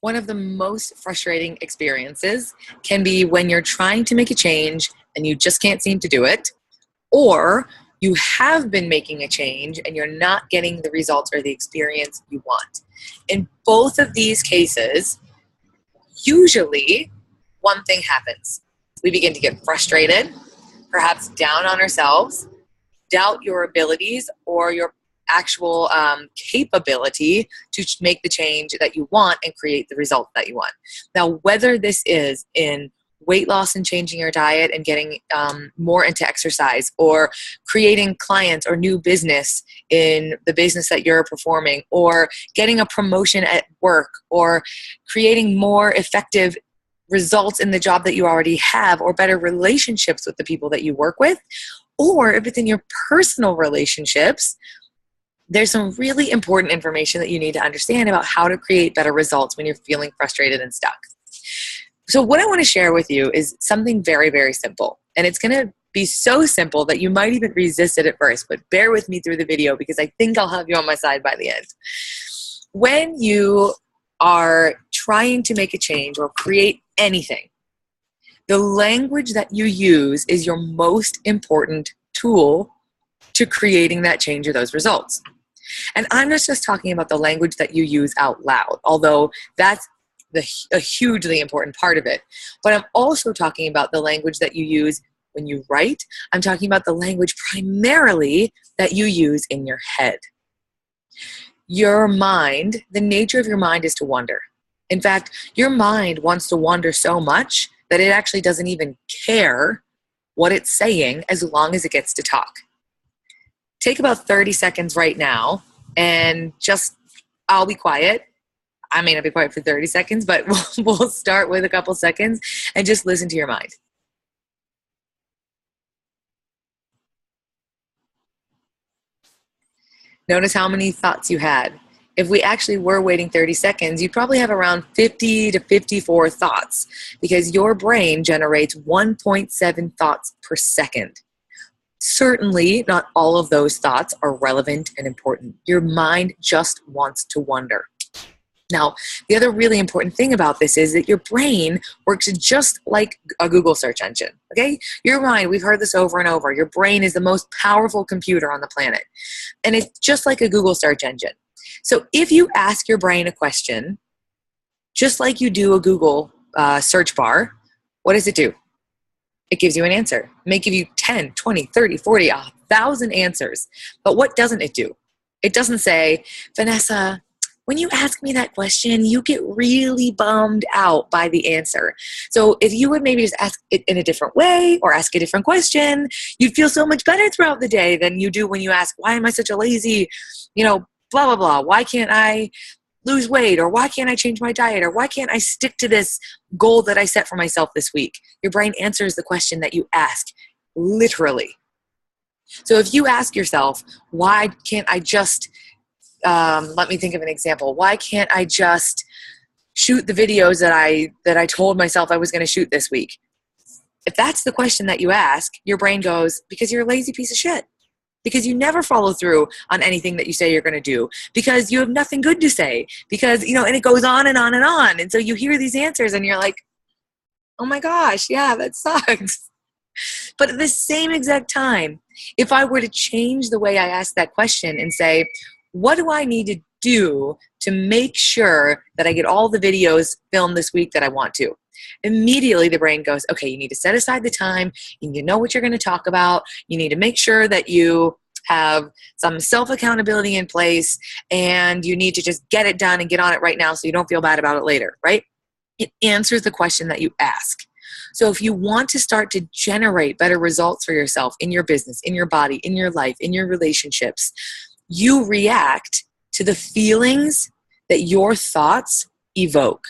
One of the most frustrating experiences can be when you're trying to make a change and you just can't seem to do it, or you have been making a change and you're not getting the results or the experience you want. In both of these cases, usually one thing happens. We begin to get frustrated, perhaps down on ourselves, doubt your abilities or your actual capability to make the change that you want and create the result that you want. Now, whether this is in weight loss and changing your diet and getting more into exercise, or creating clients or new business in the business that you're performing, or getting a promotion at work, or creating more effective results in the job that you already have, or better relationships with the people that you work with, or if it's in your personal relationships, there's some really important information that you need to understand about how to create better results when you're feeling frustrated and stuck. So what I want to share with you is something very, very simple. And it's going to be so simple that you might even resist it at first, but bear with me through the video because I think I'll have you on my side by the end. When you are trying to make a change or create anything, the language that you use is your most important tool to creating that change or those results. And I'm not just talking about the language that you use out loud, although that's a hugely important part of it. But I'm also talking about the language that you use when you write. I'm talking about the language primarily that you use in your head. Your mind, the nature of your mind is to wonder. In fact, your mind wants to wonder so much that it actually doesn't even care what it's saying as long as it gets to talk. Take about 30 seconds right now and I'll be quiet. I may not be quiet for 30 seconds, but we'll start with a couple seconds and just listen to your mind. Notice how many thoughts you had. If we actually were waiting 30 seconds, you'd probably have around 50 to 54 thoughts because your brain generates 1.7 thoughts per second. Certainly, not all of those thoughts are relevant and important. Your mind just wants to wonder. Now, the other really important thing about this is that your brain works just like a Google search engine, okay? Your mind, we've heard this over and over, your brain is the most powerful computer on the planet. And it's just like a Google search engine. So if you ask your brain a question, just like you do a Google search bar, what does it do? It gives you an answer. It may give you 10, 20, 30, 40, 1,000 answers. But what doesn't it do? It doesn't say, Vanessa, when you ask me that question, you get really bummed out by the answer. So if you would maybe just ask it in a different way or ask a different question, you'd feel so much better throughout the day than you do when you ask, why am I such a lazy, blah, blah, blah. Why can't I lose weight? Or why can't I change my diet? Or why can't I stick to this goal that I set for myself this week? Your brain answers the question that you ask, literally. So if you ask yourself, why can't I just, let me think of an example. Why can't I just shoot the videos that I told myself I was going to shoot this week? If that's the question that you ask, your brain goes, because you're a lazy piece of shit. Because you never follow through on anything that you say you're going to do, because you have nothing good to say, because, and it goes on and on and on. And so you hear these answers and you're like, oh my gosh, yeah, that sucks. But at the same exact time, if I were to change the way I ask that question and say, what do I need to do to make sure that I get all the videos filmed this week that I want to? Immediately the brain goes, okay, you need to set aside the time. You need to know what you're going to talk about. You need to make sure that you have some self-accountability in place, and you need to just get it done and get on it right now so you don't feel bad about it later, right? It answers the question that you ask. So if you want to start to generate better results for yourself in your business, in your body, in your life, in your relationships, you react to the feelings that your thoughts evoke.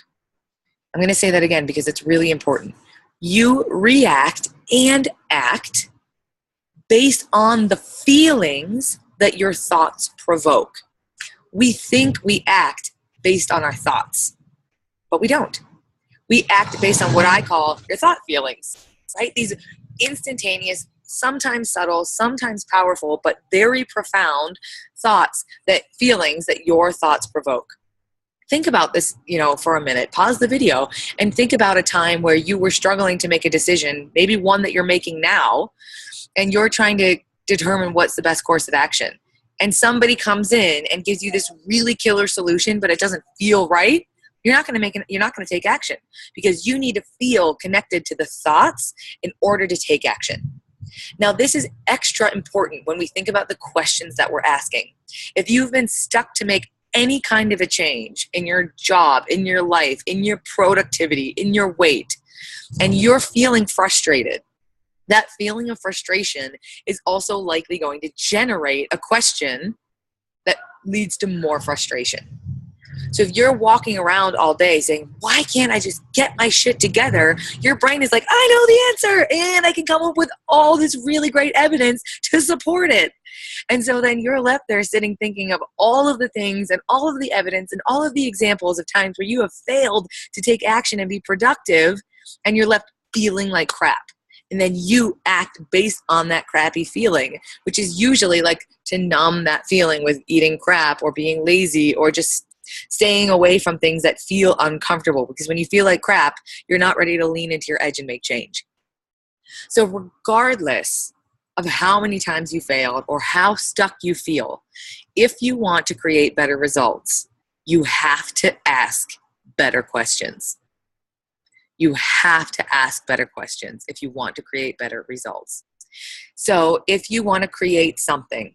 I'm going to say that again because it's really important. You react and act based on the feelings that your thoughts provoke. We think we act based on our thoughts, but we don't. We act based on what I call your thought feelings, right? These instantaneous, sometimes subtle, sometimes powerful, but very profound feelings that your thoughts provoke. Think about this, for a minute. Pause the video and think about a time where you were struggling to make a decision, maybe one that you're making now, and you're trying to determine what's the best course of action. And somebody comes in and gives you this really killer solution, but it doesn't feel right. You're not going to take action, because you need to feel connected to the thoughts in order to take action. Now, this is extra important when we think about the questions that we're asking. If you've been stuck to make any kind of a change in your job, in your life, in your productivity, in your weight, and you're feeling frustrated, that feeling of frustration is also likely going to generate a question that leads to more frustration. So if you're walking around all day saying, why can't I just get my shit together? Your brain is like, I know the answer, and I can come up with all this really great evidence to support it. And so then you're left there sitting thinking of all of the things and all of the evidence and all of the examples of times where you have failed to take action and be productive, and you're left feeling like crap. And then you act based on that crappy feeling, which is usually like to numb that feeling with eating crap or being lazy or just staying away from things that feel uncomfortable. Because when you feel like crap, you're not ready to lean into your edge and make change. So regardless of how many times you failed or how stuck you feel, if you want to create better results, you have to ask better questions. You have to ask better questions if you want to create better results. So if you want to create something,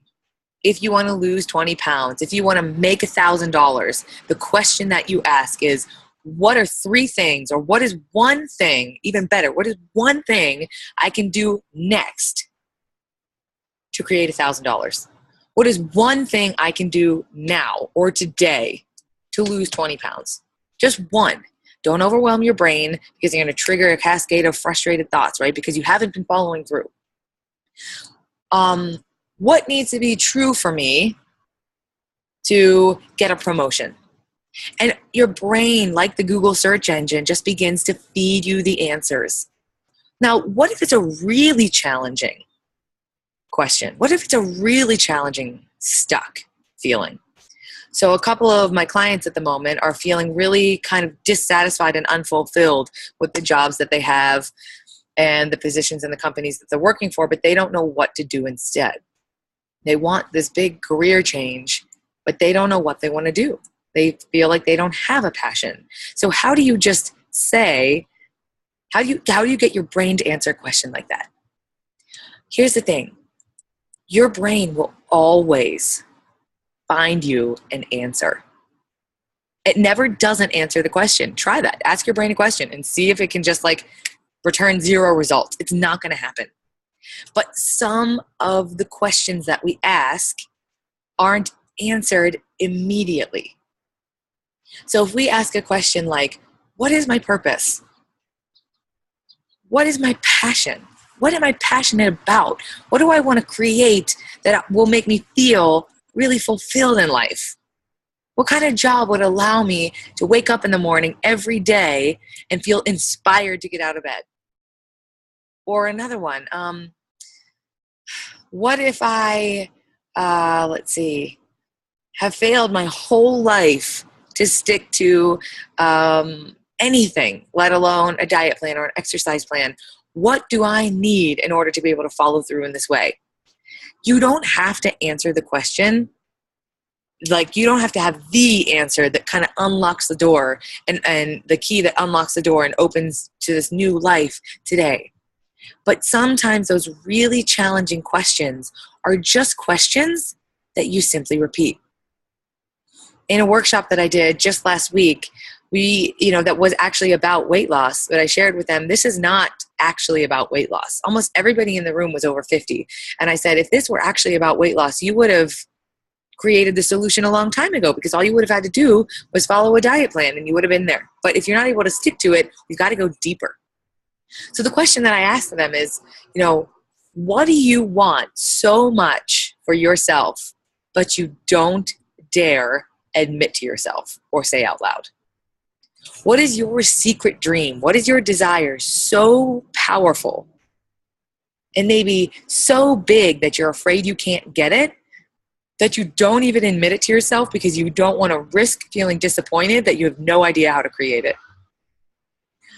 if you want to lose 20 pounds, if you want to make $1,000, the question that you ask is, what are 3 things, or what is one thing, even better, what is one thing I can do next to create $1,000? What is one thing I can do now or today to lose 20 pounds? Just one. Don't overwhelm your brain, because you're going to trigger a cascade of frustrated thoughts, right? Because you haven't been following through. What needs to be true for me to get a promotion? And your brain, like the Google search engine, just begins to feed you the answers. Now, what if it's a really challenging question? What if it's a really challenging, stuck feeling? So a couple of my clients at the moment are feeling really kind of dissatisfied and unfulfilled with the jobs that they have and the positions in the companies that they're working for, but they don't know what to do instead. They want this big career change, but they don't know what they want to do. They feel like they don't have a passion. So how do you just say, how do you get your brain to answer a question like that? Here's the thing. Your brain will always find you an answer. It never doesn't answer the question. Try that. Ask your brain a question and see if it can just return 0 results. It's not going to happen. But some of the questions that we ask aren't answered immediately. So if we ask a question like, what is my purpose? What is my passion? What am I passionate about? What do I want to create that will make me feel really fulfilled in life? What kind of job would allow me to wake up in the morning every day and feel inspired to get out of bed? Or another one, what if I, have failed my whole life to stick to anything, let alone a diet plan or an exercise plan? What do I need in order to be able to follow through in this way? You don't have to answer the question. You don't have to have the answer that kind of unlocks the door and the key that unlocks the door and opens to this new life today. But sometimes those really challenging questions are just questions that you simply repeat. In a workshop that I did just last week, that was actually about weight loss, but I shared with them, this is not actually about weight loss. Almost everybody in the room was over 50. And I said, if this were actually about weight loss, you would have created the solution a long time ago, because all you would have had to do was follow a diet plan and you would have been there. But if you're not able to stick to it, you've got to go deeper. So the question that I asked them is, what do you want so much for yourself, but you don't dare admit to yourself or say out loud? What is your secret dream? What is your desire so powerful and maybe so big that you're afraid you can't get it, that you don't even admit it to yourself because you don't want to risk feeling disappointed that you have no idea how to create it.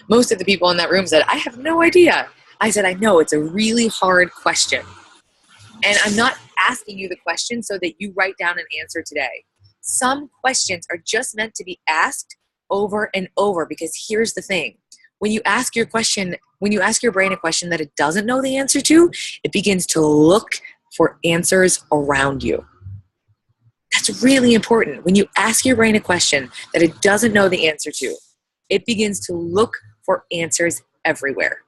Most of the people in that room said, I have no idea. I said, I know, it's a really hard question. And I'm not asking you the question so that you write down an answer today. Some questions are just meant to be asked over and over, because here's the thing. When you ask your brain a question that it doesn't know the answer to, it begins to look for answers around you. That's really important. When you ask your brain a question that it doesn't know the answer to, it begins to look for answers everywhere.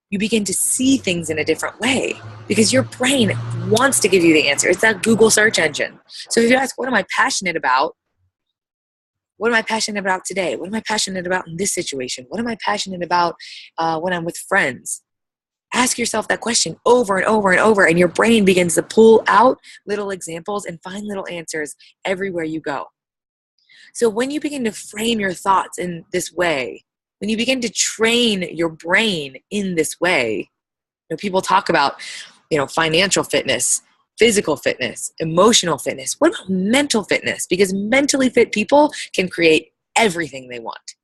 You begin to see things in a different way because your brain wants to give you the answer. It's that Google search engine. So if you ask, what am I passionate about? What am I passionate about today? What am I passionate about in this situation? What am I passionate about when I'm with friends? Ask yourself that question over and over and over, and your brain begins to pull out little examples and find little answers everywhere you go. So when you begin to frame your thoughts in this way, when you begin to train your brain in this way, people talk about, financial fitness, physical fitness, emotional fitness. What about mental fitness? Because mentally fit people can create everything they want,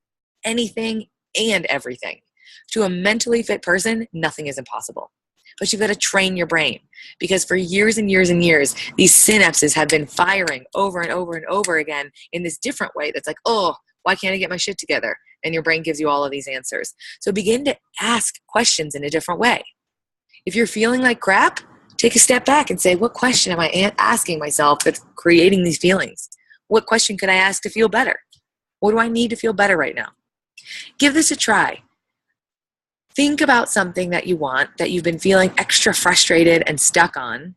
anything and everything. To a mentally fit person, nothing is impossible. But you've got to train your brain, because for years and years and years, these synapses have been firing over and over and over again in this different way that's like, oh, why can't I get my shit together? And your brain gives you all of these answers. So begin to ask questions in a different way. If you're feeling like crap, take a step back and say, what question am I asking myself that's creating these feelings? What question could I ask to feel better? What do I need to feel better right now? Give this a try. Think about something that you want, that you've been feeling extra frustrated and stuck on,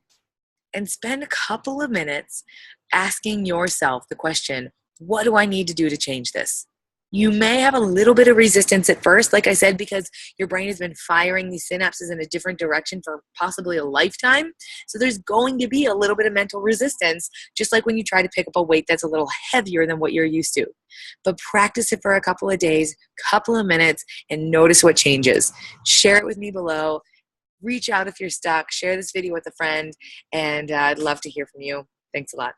and spend a couple of minutes asking yourself the question, what do I need to do to change this? You may have a little bit of resistance at first, like I said, because your brain has been firing these synapses in a different direction for possibly a lifetime. So there's going to be a little bit of mental resistance, just like when you try to pick up a weight that's a little heavier than what you're used to. But practice it for a couple of days, couple of minutes, and notice what changes. Share it with me below. Reach out if you're stuck. Share this video with a friend, and I'd love to hear from you. Thanks a lot.